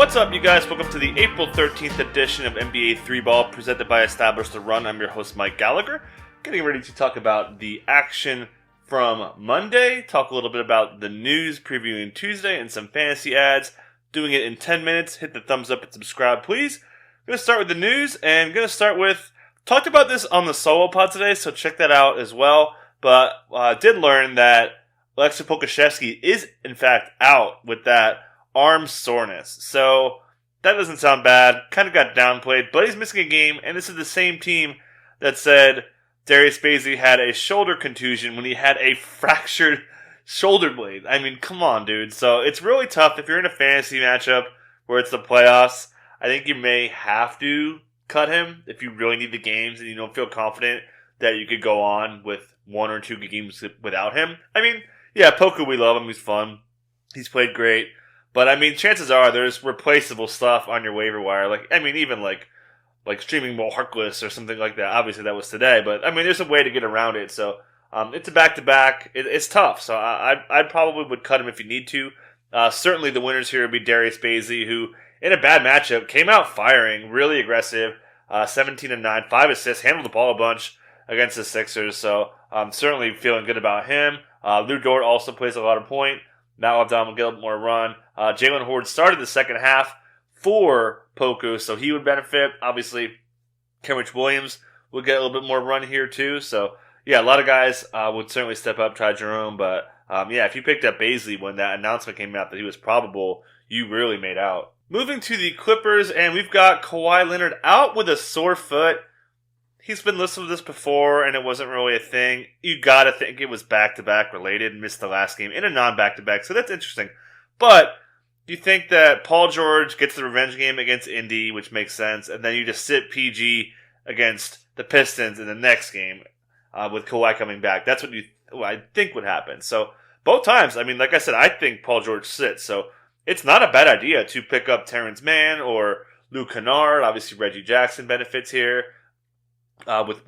What's up, you guys? Welcome to the April 13th edition of NBA 3-Ball, presented by Establish the Run. I'm your host, Mike Gallagher, getting ready to talk about the action from Monday, talk a little bit about the news, previewing Tuesday, and some fantasy ads. Doing it in 10 minutes. Hit the thumbs up and subscribe, please. I'm going to start with the news, and I'm going to start with, talked about this on the solo pod today, so check that out as well. But did learn that Aleksej Pokusevski is, in fact, out with that arm soreness. So that doesn't sound bad. Kind of got downplayed, but he's missing a game, and this is the same team that said Darius Bazley had a shoulder contusion when he had a fractured shoulder blade. I mean, come on, dude. So it's really tough if you're in a fantasy matchup where it's the playoffs. I think you may have to cut him if you really need the games and you don't feel confident that you could go on with one or two games without him. I mean, yeah, Poku, we love him. He's fun. He's played great. But, I mean, chances are there's replaceable stuff on your waiver wire. Even streaming Mo Harkless or something like that. Obviously, that was today. But, I mean, there's a way to get around it. So, it's a back-to-back. It's tough. So, I probably would cut him if you need to. Certainly, the winners here would be Darius Bazley, who, in a bad matchup, came out firing, really aggressive. 17-9, 5 assists, handled the ball a bunch against the Sixers. So, I'm certainly feeling good about him. Lou Dort also plays a lot of point. Matt Aldam will get a little more run. Jalen Horde started the second half for Poku, so he would benefit. Obviously, Kenrich Williams would get a little bit more run here too. So, yeah, a lot of guys would certainly step up, Ty Jerome. But, if you picked up Bazley when that announcement came out that he was probable, you really made out. Moving to the Clippers, and we've got Kawhi Leonard out with a sore foot. He's been listed with this before, and it wasn't really a thing. You gotta think it was back-to-back related, missed the last game in a non-back-to-back, so that's interesting. But you think that Paul George gets the revenge game against Indy, which makes sense, and then you just sit PG against the Pistons in the next game with Kawhi coming back. That's what I think would happen. So both times, I mean, like I said, I think Paul George sits. So it's not a bad idea to pick up Terrence Mann or Luke Kennard. Obviously, Reggie Jackson benefits here. With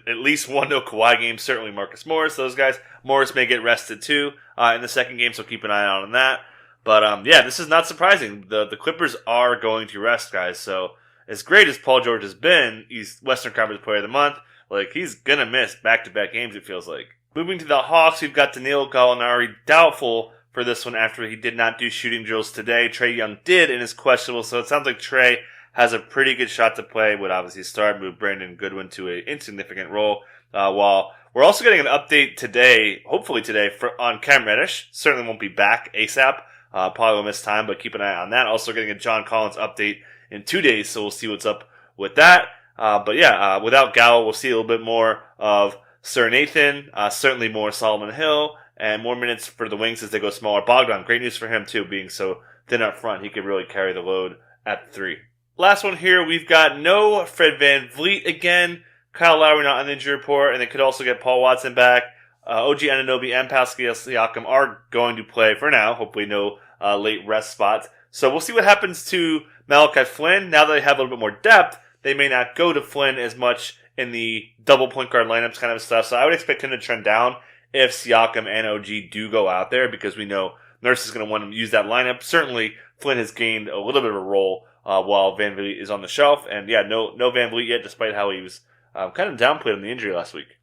at least one no Kawhi game, certainly Marcus Morris. Those guys, Morris may get rested too in the second game, so keep an eye out on that. But this is not surprising. The Clippers are going to rest guys. So as great as Paul George has been, he's Western Conference Player of the Month. Like he's gonna miss back-to-back games. It feels like. Moving to the Hawks, we've got Danilo Gallinari doubtful for this one after he did not do shooting drills today. Trae Young did and is questionable, so it sounds like Trae has a pretty good shot to play, would obviously start, move Brandon Goodwin to an insignificant role. While we're also getting an update today, hopefully today, on Cam Reddish. Certainly won't be back ASAP. Probably will miss time, but keep an eye on that. Also getting a John Collins update in 2 days, so we'll see what's up with that. Without Gallo, we'll see a little bit more of Sir Nathan, certainly more Solomon Hill, and more minutes for the wings as they go smaller. Bogdan, great news for him too, being so thin up front. He could really carry the load at 3. Last one here, we've got no Fred VanVleet again. Kyle Lowry not on the injury report, and they could also get Paul Watson back. OG Anunoby and Pascal Siakam are going to play for now. Hopefully no late rest spots. So we'll see what happens to Malachi Flynn. Now that they have a little bit more depth, they may not go to Flynn as much in the double point guard lineups kind of stuff. So I would expect him to trend down if Siakam and OG do go out there because we know Nurse is going to want to use that lineup. Certainly Flynn has gained a little bit of a role while VanVleet is on the shelf. And no VanVleet yet, despite how he was kind of downplayed on the injury last week.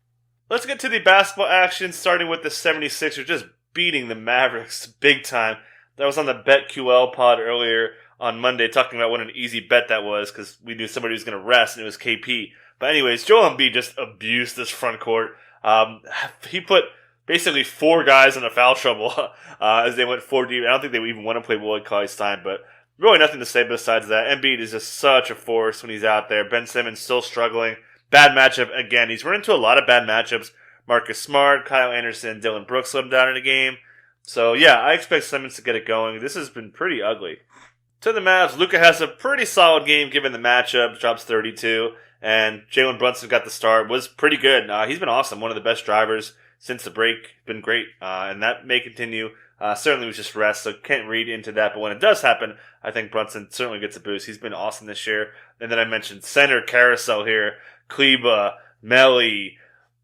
Let's get to the basketball action, starting with the 76ers just beating the Mavericks big time. That was on the BetQL pod earlier on Monday, talking about what an easy bet that was because we knew somebody was going to rest, and it was KP. But anyways, Joel Embiid just abused this front court. He put basically 4 guys in a foul trouble as they went 4 deep. I don't think they would even want to play Willie Cauley-Stein, but really nothing to say besides that. Embiid is just such a force when he's out there. Ben Simmons still struggling. Bad matchup again. He's run into a lot of bad matchups. Marcus Smart, Kyle Anderson, Dylan Brooks let him down in a game. So I expect Simmons to get it going. This has been pretty ugly. To the Mavs, Luka has a pretty solid game given the matchup. Drops 32. And Jalen Brunson got the start. Was pretty good. He's been awesome. One of the best drivers since the break. Been great. And that may continue. Certainly was just rest, so can't read into that. But when it does happen, I think Brunson certainly gets a boost. He's been awesome this year. And then I mentioned center carousel here. Kleba, Melly,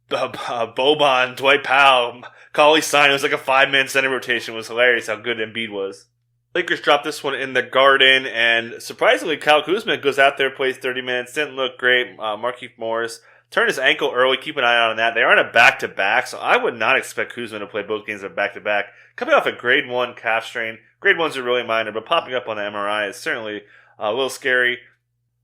Boban, Dwight Powell, Cauley-Stein. It was like a 5-man center rotation. It was hilarious how good Embiid was. Lakers dropped this one in the Garden, and surprisingly, Kyle Kuzma goes out there, plays 30 minutes, didn't look great. Markieff Morris turned his ankle early. Keep an eye out on that. They are on a back-to-back, so I would not expect Kuzma to play both games of back-to-back. Coming off a grade 1 calf strain. Grade 1s are really minor, but popping up on the MRI is certainly a little scary.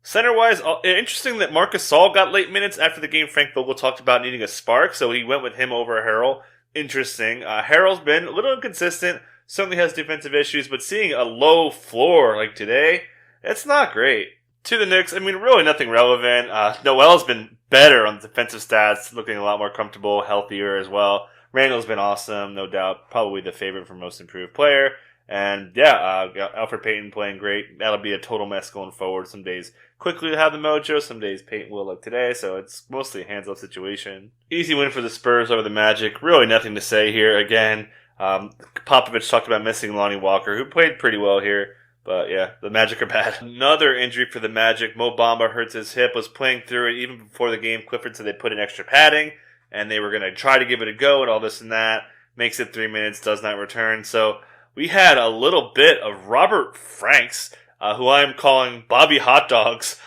Center-wise, interesting that Marcus Gasol got late minutes after the game. Frank Vogel talked about needing a spark, so he went with him over Harrell. Interesting. Harrell's been a little inconsistent. Certainly has defensive issues, but seeing a low floor like today, it's not great. To the Knicks, really nothing relevant. Noel's been better on the defensive stats, looking a lot more comfortable, healthier as well. Randall's been awesome, no doubt, probably the favorite for most improved player. And Alfred Payton playing great. That'll be a total mess going forward. Some days quickly have the mojo, some days Payton will like today, so it's mostly a hands-off situation. Easy win for the Spurs over the Magic. Really nothing to say here. Again, Popovich talked about missing Lonnie Walker, who played pretty well here. But yeah, the Magic are bad. Another injury for the Magic. Mo Bamba hurts his hip, was playing through it even before the game. Clifford said they put in extra padding, and they were going to try to give it a go and all this and that. Makes it 3 minutes, does not return. So we had a little bit of Robert Franks, who I am calling Bobby Hot Dogs,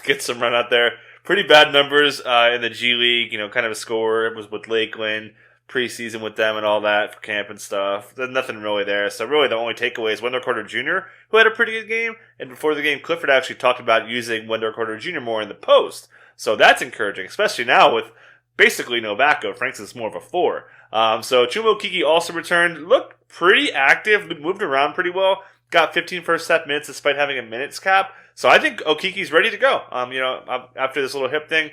get some run out there. Pretty bad numbers in the G League, kind of a scorer. It was with Lakeland. Preseason with them and all that for camp and stuff. There's nothing really there. So really the only takeaway is Wendell Carter Jr., who had a pretty good game. And before the game, Clifford actually talked about using Wendell Carter Jr. more in the post. So that's encouraging, especially now with basically no backup. Franks is more of a 4. So Chuma Okeke also returned. Looked pretty active. Moved around pretty well. Got 15 first half minutes despite having a minutes cap. So I think Okeke's ready to go. After this little hip thing,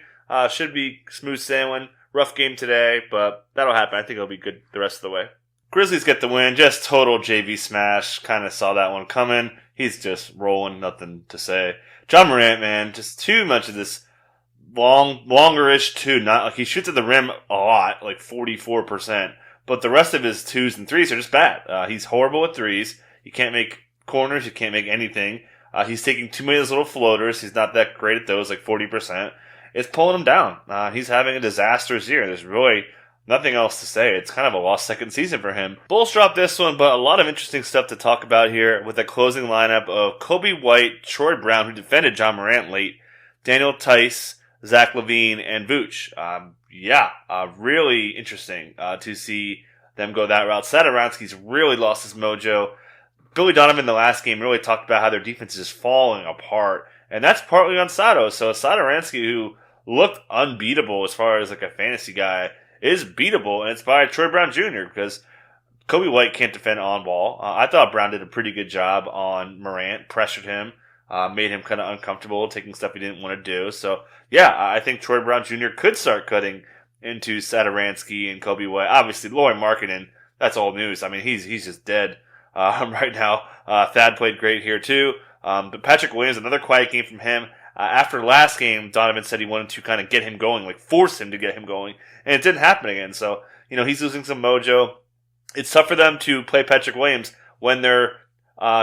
should be smooth sailing. Rough game today, but that'll happen. I think it'll be good the rest of the way. Grizzlies get the win. Just total JV smash. Kind of saw that one coming. He's just rolling. Nothing to say. John Morant, man, just too much of this longerish two. Not like he shoots at the rim a lot, like 44%. But the rest of his 2s and 3s are just bad. He's horrible at 3s. You can't make corners. You can't make anything. He's taking too many of those little floaters. He's not that great at those, like 40%. It's pulling him down. He's having a disastrous year. There's really nothing else to say. It's kind of a lost second season for him. Bulls dropped this one, but a lot of interesting stuff to talk about here with the closing lineup of Kobe White, Troy Brown, who defended John Morant late, Daniel Tice, Zach LaVine, and Vooch. Really interesting to see them go that route. Satoransky's really lost his mojo. Billy Donovan the last game really talked about how their defense is falling apart, and that's partly on Sato. So Satoransky, who looked unbeatable as far as like a fantasy guy, is beatable, and it's by Troy Brown Jr. because Kobe White can't defend on ball. I thought Brown did a pretty good job on Morant, pressured him, made him kind of uncomfortable, taking stuff he didn't want to do. So I think Troy Brown Jr. could start cutting into Satoransky and Kobe White. Obviously, Lauri Markkanen, that's old news. He's just dead right now. Thad played great here too. But Patrick Williams, another quiet game from him. After the last game, Donovan said he wanted to kind of get him going, like force him to get him going. And it didn't happen again. So, he's losing some mojo. It's tough for them to play Patrick Williams when they're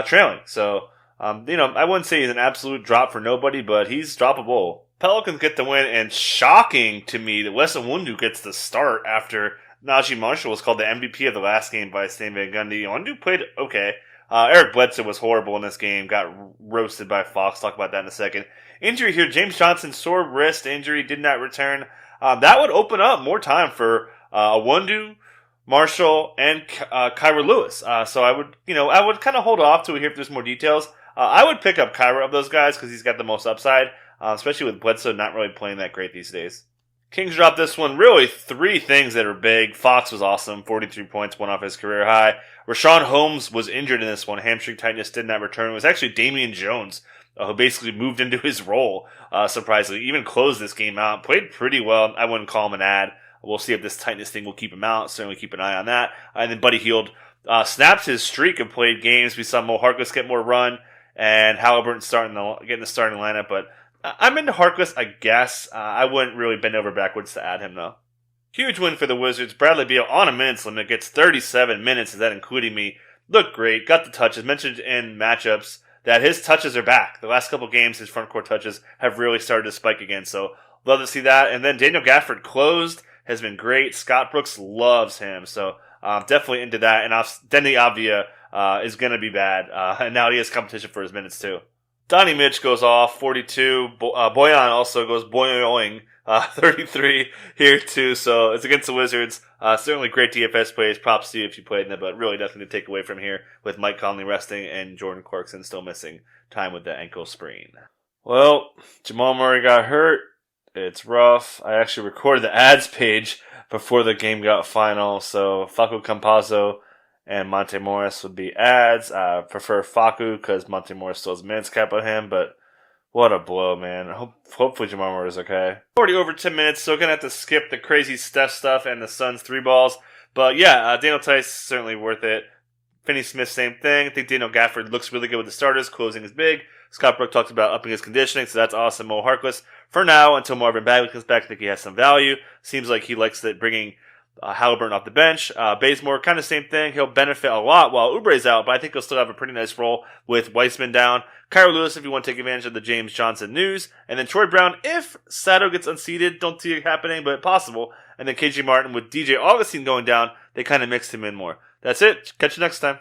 trailing. So, I wouldn't say he's an absolute drop for nobody, but he's droppable. Pelicans get the win, and shocking to me that Wes Iwundu gets the start after Najee Marshall was called the MVP of the last game by Stan Van Gundy. Iwundu played okay. Eric Bledsoe was horrible in this game, got roasted by Fox. Talk about that in a second. Injury here, James Johnson, sore wrist injury, did not return. That would open up more time for Iwundu, Marshall, and Kyra Lewis. So I would kind of hold off till we hear if there's more details. I would pick up Kyra of those guys because he's got the most upside, especially with Bledsoe not really playing that great these days. Kings dropped this one. Really, 3 things that are big. Fox was awesome. 43 points, one off his career high. Rashawn Holmes was injured in this one. Hamstring tightness did not return. It was actually Damian Jones who basically moved into his role, surprisingly. Even closed this game out. Played pretty well. I wouldn't call him an ad. We'll see if this tightness thing will keep him out. Certainly keep an eye on that. And then Buddy Hield snapped his streak of played games. We saw Mo Harkless get more run and Halliburton getting the starting lineup, but I'm into Harkless, I guess. I wouldn't really bend over backwards to add him, though. Huge win for the Wizards. Bradley Beal on a minutes limit. Gets 37 minutes, is that including me. Looked great. Got the touches. Mentioned in matchups that his touches are back. The last couple games, his front court touches have really started to spike again. So, love to see that. And then Daniel Gafford closed. Has been great. Scott Brooks loves him. So, definitely into that. And Denny Avdia is going to be bad. And now he has competition for his minutes too. Donnie Mitch goes off, 42. Boyan also goes boing, 33 here too. So it's against the Wizards. Certainly great DFS plays. Props to you if you played in it, but really nothing to take away from here with Mike Conley resting and Jordan Clarkson still missing time with the ankle sprain. Well, Jamal Murray got hurt. It's rough. I actually recorded the ads page before the game got final, so Facu Campazzo and Monte Morris would be ads. I prefer Facu because Monte Morris still has minutes cap on him, but what a blow, man. Hopefully Jamal Murray is okay. Already over 10 minutes, so going to have to skip the crazy Steph stuff and the Suns 3 balls. But yeah, Daniel Tice, certainly worth it. Finney Smith, same thing. I think Daniel Gafford looks really good with the starters. Closing is big. Scott Brook talked about upping his conditioning, so that's awesome. Mo Harkless, for now, until Marvin Bagley comes back, I think he has some value. Seems like he likes bringing Halliburton off the bench. Bazemore, kind of same thing. He'll benefit a lot while Oubre's out, but I think he'll still have a pretty nice role with Weissman down. Kyra Lewis, if you want to take advantage of the James Johnson news. And then Troy Brown, if Sato gets unseated, don't see it happening, but possible. And then KJ Martin with DJ Augustine going down, they kind of mixed him in more. That's it. Catch you next time.